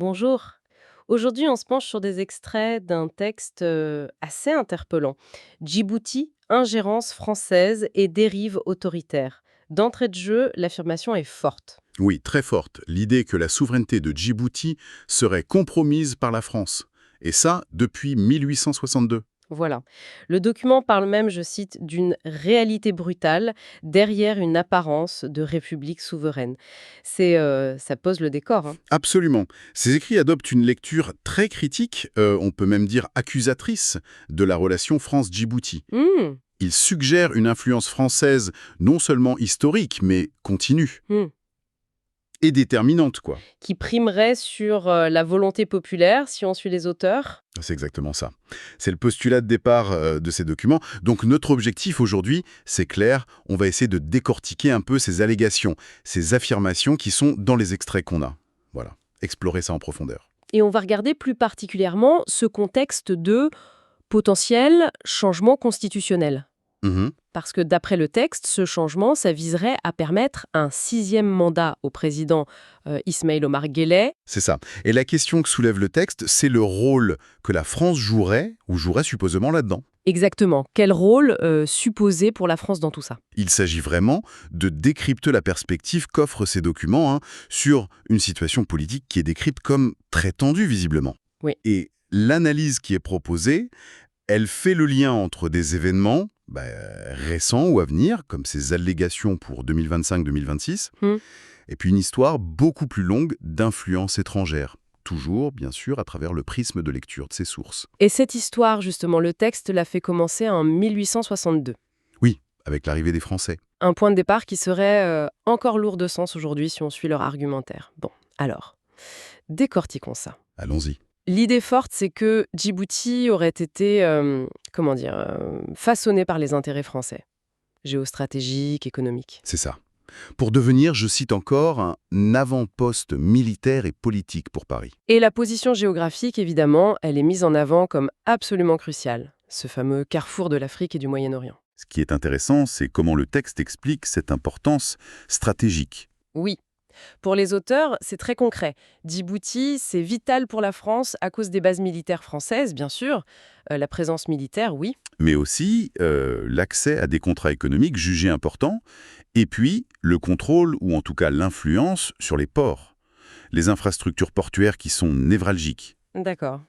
Bonjour. Aujourd'hui, on se penche sur des extraits d'un texte assez interpellant. Djibouti, ingérence française et dérive autoritaire. D'entrée de jeu, l'affirmation est forte. Oui, très forte. L'idée que la souveraineté de Djibouti serait compromise par la France. Et ça, depuis 1862. Voilà. Le document parle même, je cite, d'une réalité brutale derrière une apparence de république souveraine. Ça pose le décor, hein. Absolument. Ces écrits adoptent une lecture très critique, on peut même dire accusatrice, de la relation France-Djibouti. Hmm, Ils suggèrent une influence française non seulement historique, mais continue. hmm. Et déterminante, quoi. Qui primerait sur la volonté populaire, si on suit les auteurs. C'est exactement ça. C'est le postulat de départ de ces documents. Donc notre objectif aujourd'hui, c'est clair, on va essayer de décortiquer un peu ces allégations, ces affirmations qui sont dans les extraits qu'on a. Voilà, explorer ça en profondeur. Et on va regarder plus particulièrement ce contexte de potentiel changement constitutionnel. Mhm, Parce que d'après le texte, ce changement, ça viserait à permettre un sixième mandat au président Ismaël Omar Guelleh. c'est ça. Et la question que soulève le texte, c'est le rôle que la France jouerait, ou jouerait supposément là-dedans. Exactement. Quel rôle supposé pour la France dans tout ça? Il s'agit vraiment de décrypter la perspective qu'offrent ces documents sur une situation politique qui est décrite comme très tendue, visiblement. Oui. Et l'analyse qui est proposée, elle fait le lien entre des événements récents ou à venir, comme ces allégations pour 2025-2026, Hmm. et puis une histoire beaucoup plus longue d'influence étrangère. Toujours, bien sûr, à travers le prisme de lecture de ces sources. Et cette histoire, justement, le texte l'a fait commencer en 1862. Oui, avec l'arrivée des Français. Un point de départ qui serait encore lourd de sens aujourd'hui si on suit leur argumentaire. Bon, alors, décortiquons ça. Allons-y. L'idée forte, c'est que Djibouti aurait été, façonné par les intérêts français, géostratégiques, économiques. C'est ça. Pour devenir, je cite encore, un avant-poste militaire et politique pour Paris. Et la position géographique, évidemment, elle est mise en avant comme absolument cruciale, ce fameux carrefour de l'Afrique et du Moyen-Orient. Ce qui est intéressant, c'est comment le texte explique cette importance stratégique. Oui, pour les auteurs, c'est très concret. Djibouti, c'est vital pour la France à cause des bases militaires françaises, bien sûr. La présence militaire, oui. Mais aussi l'accès à des contrats économiques jugés importants, et puis le contrôle, ou en tout cas l'influence, sur les ports. Les infrastructures portuaires qui sont névralgiques. D'accord.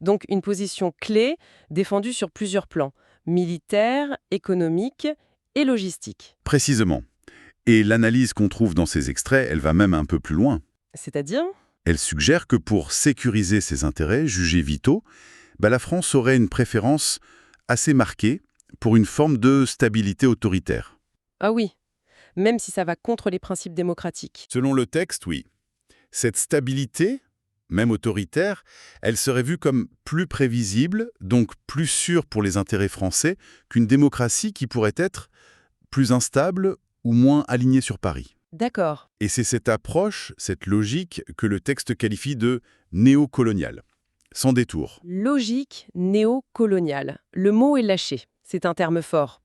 Donc une position clé défendue sur plusieurs plans, militaire, économique et logistique. Précisément. Et l'analyse qu'on trouve dans ces extraits, elle va même un peu plus loin. C'est-à-dire? Elle suggère que pour sécuriser ses intérêts jugés vitaux, la France aurait une préférence assez marquée pour une forme de stabilité autoritaire. Ah oui, même si ça va contre les principes démocratiques. Selon le texte, oui. Cette stabilité, même autoritaire, elle serait vue comme plus prévisible, donc plus sûre pour les intérêts français, qu'une démocratie qui pourrait être plus instable ou moins alignée sur Paris. D'accord. Et c'est cette approche, cette logique, que le texte qualifie de néocoloniale, sans détour. Logique néocoloniale. Le mot est lâché. C'est un terme fort.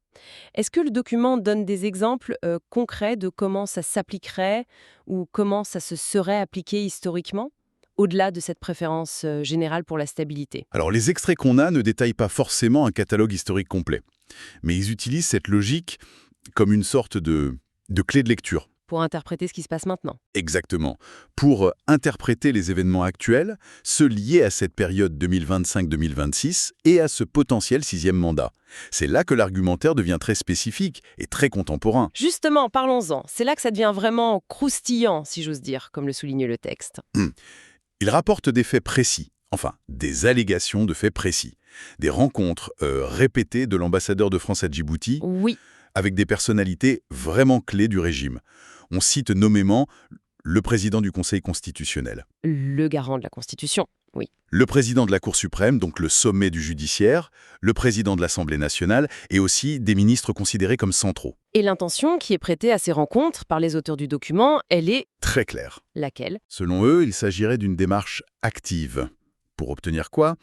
Est-ce que le document donne des exemples concrets de comment ça s'appliquerait ou comment ça se serait appliqué historiquement, au-delà de cette préférence générale pour la stabilité? Alors les extraits qu'on a ne détaillent pas forcément un catalogue historique complet, mais ils utilisent cette logique comme une sorte de clé de lecture. Pour interpréter ce qui se passe maintenant. Exactement. Pour interpréter les événements actuels, ceux liés à cette période 2025-2026 et à ce potentiel sixième mandat. C'est là que l'argumentaire devient très spécifique et très contemporain. Justement, parlons-en. C'est là que ça devient vraiment croustillant, si j'ose dire, comme le souligne le texte. Il rapporte des faits précis, enfin des allégations de faits précis. Des rencontres répétées de l'ambassadeur de France à Djibouti Oui, avec des personnalités vraiment clés du régime. On cite nommément le président du Conseil constitutionnel, le garant de la Constitution. Oui. le président de la Cour suprême, donc le sommet du judiciaire, le président de l'Assemblée nationale et aussi des ministres considérés comme centraux. Et l'intention qui est prêtée à ces rencontres par les auteurs du document, elle est Très clair. laquelle? Selon eux, il s'agirait d'une démarche active. Pour obtenir quoi?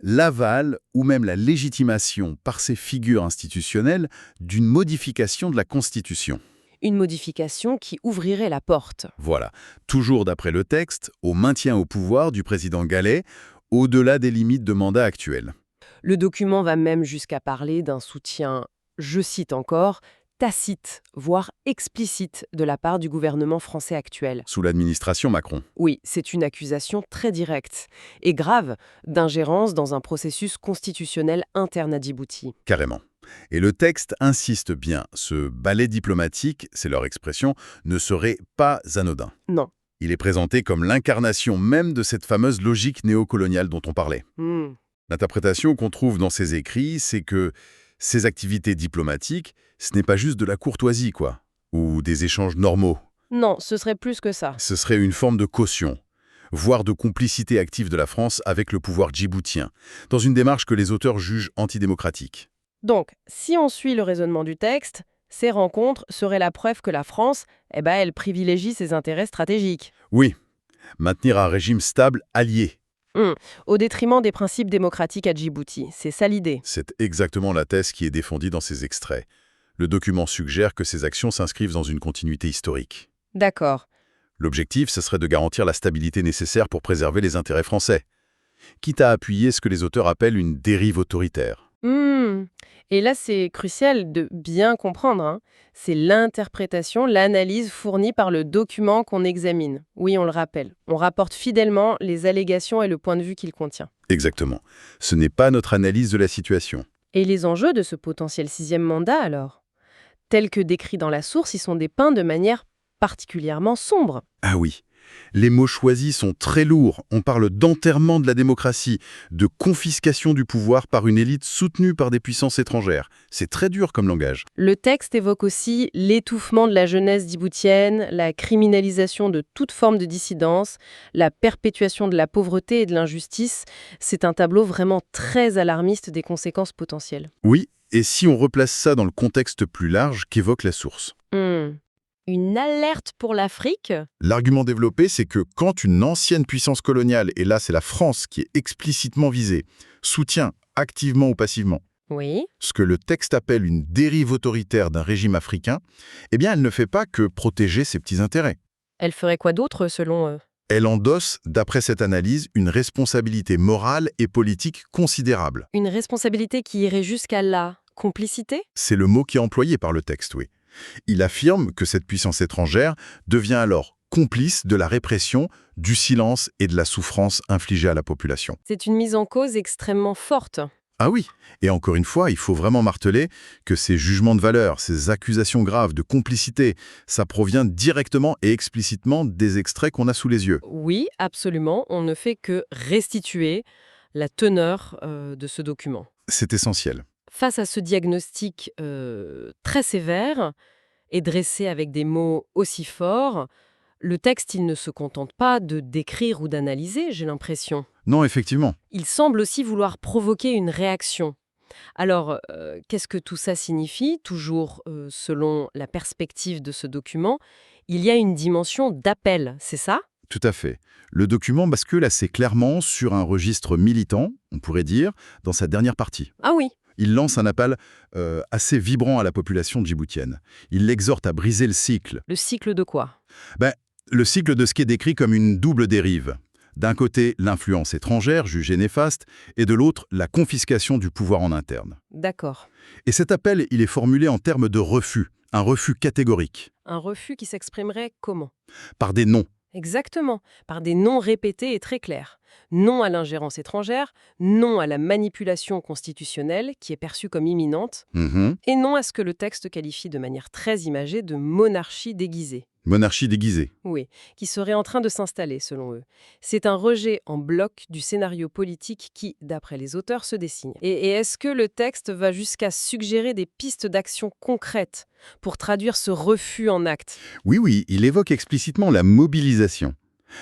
L'aval ou même la légitimation par ces figures institutionnelles d'une modification de la Constitution. Une modification qui ouvrirait la porte. Voilà, toujours d'après le texte, au maintien au pouvoir du président Gallet, au-delà des limites de mandat actuel. Le document va même jusqu'à parler d'un soutien, je cite encore, tacite, voire explicite de la part du gouvernement français actuel. Sous l'administration Macron. Oui, c'est une accusation très directe et grave d'ingérence dans un processus constitutionnel interne à Djibouti. Carrément. Et le texte insiste bien, ce ballet diplomatique, c'est leur expression, ne serait pas anodin. Non. Il est présenté comme l'incarnation même de cette fameuse logique néocoloniale dont on parlait. Hmm. L'interprétation qu'on trouve dans ses écrits, c'est que ces activités diplomatiques, ce n'est pas juste de la courtoisie, quoi, ou des échanges normaux. Non, ce serait plus que ça. Ce serait une forme de caution, voire de complicité active de la France avec le pouvoir djiboutien, dans une démarche que les auteurs jugent antidémocratique. Donc, si on suit le raisonnement du texte, ces rencontres seraient la preuve que la France, elle privilégie ses intérêts stratégiques. Oui, maintenir un régime stable allié. Au détriment des principes démocratiques à Djibouti. C'est ça l'idée. C'est exactement la thèse qui est défendue dans ces extraits. Le document suggère que ces actions s'inscrivent dans une continuité historique. D'accord. L'objectif, ce serait de garantir la stabilité nécessaire pour préserver les intérêts français, quitte à appuyer ce que les auteurs appellent une dérive autoritaire. Et là, c'est crucial de bien comprendre, hein. C'est l'interprétation, l'analyse fournie par le document qu'on examine. Oui, on le rappelle. On rapporte fidèlement les allégations et le point de vue qu'il contient. Exactement. Ce n'est pas notre analyse de la situation. Et les enjeux de ce potentiel sixième mandat, alors? Tels que décrits dans la source, ils sont dépeints de manière particulièrement sombre. Ah oui, les mots choisis sont très lourds. On parle d'enterrement de la démocratie, de confiscation du pouvoir par une élite soutenue par des puissances étrangères. C'est très dur comme langage. Le texte évoque aussi l'étouffement de la jeunesse djiboutienne, la criminalisation de toute forme de dissidence, la perpétuation de la pauvreté et de l'injustice. C'est un tableau vraiment très alarmiste des conséquences potentielles. Oui, et si on replace ça dans le contexte plus large qu'évoque la source? Une alerte pour l'Afrique? L'argument développé, c'est que quand une ancienne puissance coloniale, et là c'est la France qui est explicitement visée, soutient activement ou passivement Oui. ce que le texte appelle une dérive autoritaire d'un régime africain, eh bien elle ne fait pas que protéger ses petits intérêts. Elle ferait quoi d'autre, selon eux? Elle endosse, d'après cette analyse, une responsabilité morale et politique considérable. Une responsabilité qui irait jusqu'à la complicité? C'est le mot qui est employé par le texte, oui. Il affirme que cette puissance étrangère devient alors complice de la répression, du silence et de la souffrance infligée à la population. C'est une mise en cause extrêmement forte. Ah oui, et encore une fois, il faut vraiment marteler que ces jugements de valeur, ces accusations graves de complicité, ça provient directement et explicitement des extraits qu'on a sous les yeux. Oui, absolument. On ne fait que restituer la teneur de ce document. C'est essentiel. Face à ce diagnostic très sévère et dressé avec des mots aussi forts, le texte, il ne se contente pas de décrire ou d'analyser, j'ai l'impression. Non, effectivement. Il semble aussi vouloir provoquer une réaction. Alors, qu'est-ce que tout ça signifie? Toujours selon la perspective de ce document, il y a une dimension d'appel, c'est ça? Tout à fait. Le document bascule assez clairement sur un registre militant, on pourrait dire, dans sa dernière partie. Ah oui. Il lance un appel assez vibrant à la population djiboutienne. Il l'exhorte à briser le cycle. Le cycle de quoi? Le cycle de ce qui est décrit comme une double dérive. D'un côté, l'influence étrangère, jugée néfaste, et de l'autre, la confiscation du pouvoir en interne. D'accord. Et cet appel, il est formulé en termes de refus, un refus catégorique, Un refus qui s'exprimerait comment? par des noms. Exactement, par des noms répétés et très clairs. Non à l'ingérence étrangère, non à la manipulation constitutionnelle, qui est perçue comme imminente, et non à ce que le texte qualifie de manière très imagée de monarchie déguisée. Monarchie déguisée. Oui, qui serait en train de s'installer, selon eux. C'est un rejet en bloc du scénario politique qui, d'après les auteurs, se dessine. Et est-ce que le texte va jusqu'à suggérer des pistes d'action concrètes pour traduire ce refus en actes? Oui, il évoque explicitement la mobilisation,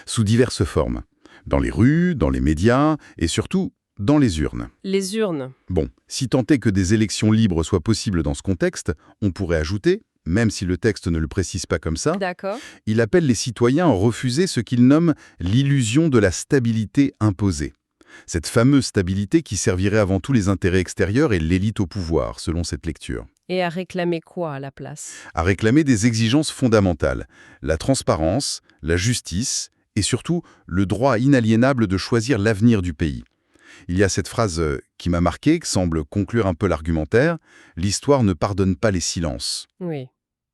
sous diverses formes. Dans les rues, dans les médias, et surtout dans les urnes. Les urnes. Bon, si tant est que des élections libres soient possibles dans ce contexte, on pourrait ajouter, même si le texte ne le précise pas comme ça, D'accord. il appelle les citoyens à refuser ce qu'il nomme l'illusion de la stabilité imposée. Cette fameuse stabilité qui servirait avant tout les intérêts extérieurs et l'élite au pouvoir, selon cette lecture. Et à réclamer quoi à la place? À réclamer des exigences fondamentales, la transparence, la justice et surtout le droit inaliénable de choisir l'avenir du pays. Il y a cette phrase qui m'a marqué, qui semble conclure un peu l'argumentaire, l'histoire ne pardonne pas les silences. Oui,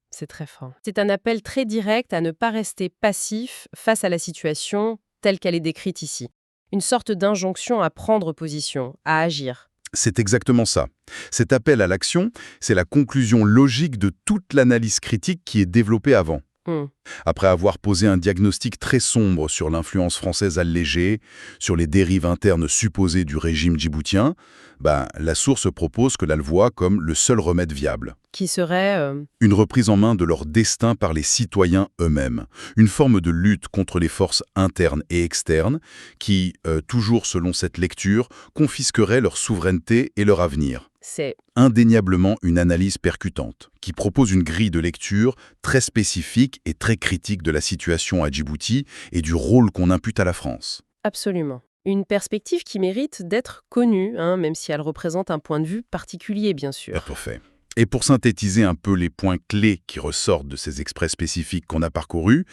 c'est très fort. C'est un appel très direct à ne pas rester passif face à la situation telle qu'elle est décrite ici. Une sorte d'injonction à prendre position, à agir. C'est exactement ça. Cet appel à l'action, c'est la conclusion logique de toute l'analyse critique qui est développée avant. Hmm. Après avoir posé un diagnostic très sombre sur l'influence française allégée, sur les dérives internes supposées du régime djiboutien, la source propose que l'on le voit comme le seul remède viable. Qui serait... Une reprise en main de leur destin par les citoyens eux-mêmes. Une forme de lutte contre les forces internes et externes qui, toujours selon cette lecture, confisqueraient leur souveraineté et leur avenir. C'est... Indéniablement une analyse percutante, qui propose une grille de lecture très spécifique et très critique de la situation à Djibouti et du rôle qu'on impute à la France. Absolument. Une perspective qui mérite d'être connue, même si elle représente un point de vue particulier, bien sûr. Tout à fait. Et pour synthétiser un peu les points clés qui ressortent de ces extraits spécifiques qu'on a parcourus,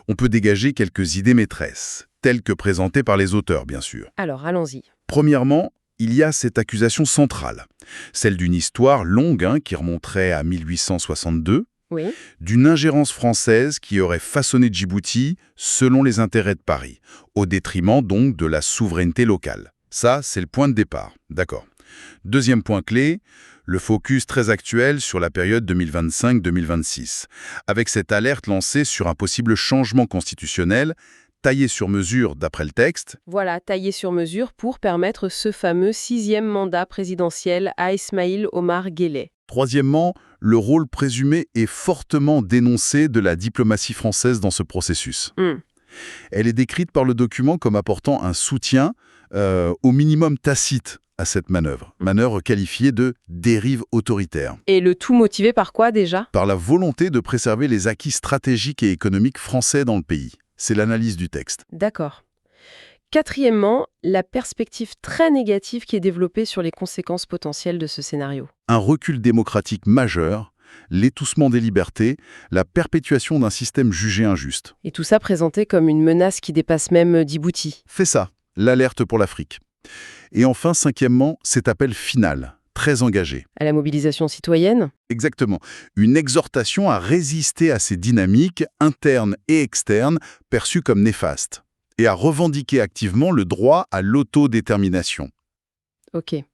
on peut dégager quelques idées maîtresses, telles que présentées par les auteurs, bien sûr. Alors, allons-y. Premièrement, il y a cette accusation centrale, celle d'une histoire longue qui remonterait à 1862, Oui. d'une ingérence française qui aurait façonné Djibouti selon les intérêts de Paris, au détriment donc de la souveraineté locale. Ça, c'est le point de départ. D'accord. Deuxième point clé, le focus très actuel sur la période 2025-2026, avec cette alerte lancée sur un possible changement constitutionnel, taillé sur mesure d'après le texte. Voilà, taillé sur mesure pour permettre ce fameux 6e mandat présidentiel à Ismaïl Omar Guelleh. Troisièmement, le rôle présumé et fortement dénoncé de la diplomatie française dans ce processus. Elle est décrite par le document comme apportant un soutien, au minimum tacite, à cette manœuvre qualifiée de dérive autoritaire. Et le tout motivé par quoi déjà? Par la volonté de préserver les acquis stratégiques et économiques français dans le pays. C'est l'analyse du texte. D'accord. Quatrièmement, la perspective très négative qui est développée sur les conséquences potentielles de ce scénario. Un recul démocratique majeur, l'étoussement des libertés, la perpétuation d'un système jugé injuste. Et tout ça présenté comme une menace qui dépasse même Djibouti. Fais ça, l'alerte pour l'Afrique. Et enfin, cinquièmement, cet appel final, très engagé. À la mobilisation citoyenne? Exactement. Une exhortation à résister à ces dynamiques internes et externes perçues comme néfastes, et à revendiquer activement le droit à l'autodétermination. Ok. Et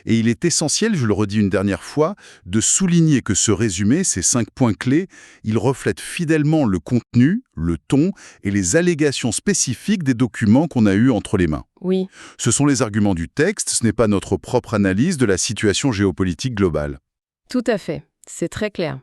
il est essentiel, je le redis une dernière fois, de souligner que ce résumé, ces 5 points clés, il reflète fidèlement le contenu, le ton et les allégations spécifiques des documents qu'on a eus entre les mains. Oui. Ce sont les arguments du texte, ce n'est pas notre propre analyse de la situation géopolitique globale. Tout à fait. C'est très clair.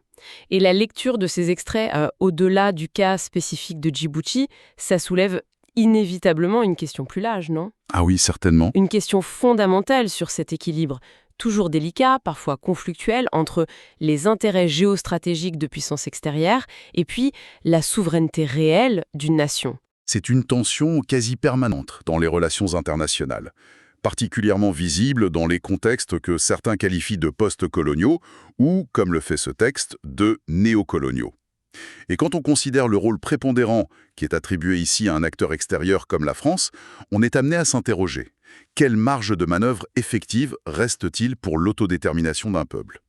Et la lecture de ces extraits, au-delà du cas spécifique de Djibouti, ça soulève inévitablement une question plus large, non? Ah oui, certainement. Une question fondamentale sur cet équilibre, toujours délicat, parfois conflictuel, entre les intérêts géostratégiques de puissance extérieure et puis la souveraineté réelle d'une nation. C'est une tension quasi permanente dans les relations internationales, particulièrement visible dans les contextes que certains qualifient de post-coloniaux ou, comme le fait ce texte, de néocoloniaux. Et quand on considère le rôle prépondérant qui est attribué ici à un acteur extérieur comme la France, on est amené à s'interroger. Quelle marge de manœuvre effective reste-t-il pour l'autodétermination d'un peuple ?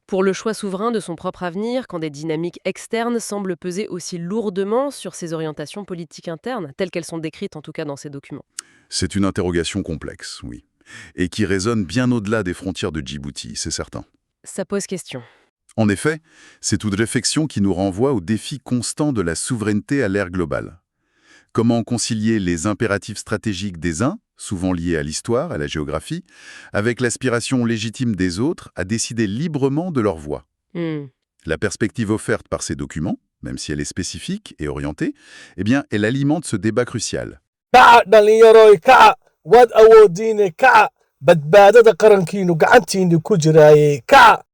Pour le choix souverain de son propre avenir, quand des dynamiques externes semblent peser aussi lourdement sur ses orientations politiques internes, telles qu'elles sont décrites en tout cas dans ces documents. C'est une interrogation complexe, oui, et qui résonne bien au-delà des frontières de Djibouti, c'est certain. Ça pose question. En effet, c'est toute réflexion qui nous renvoie au défi constant de la souveraineté à l'ère globale. Comment concilier les impératifs stratégiques des uns, souvent liés à l'histoire, à la géographie, avec l'aspiration légitime des autres à décider librement de leur voie. La perspective offerte par ces documents, même si elle est spécifique et orientée, eh bien, elle alimente ce débat crucial. kaca dhallinyaroy kaca waad awoodiine kaca badbaadada qarankiinu gacantiinni ku jiraaye kaca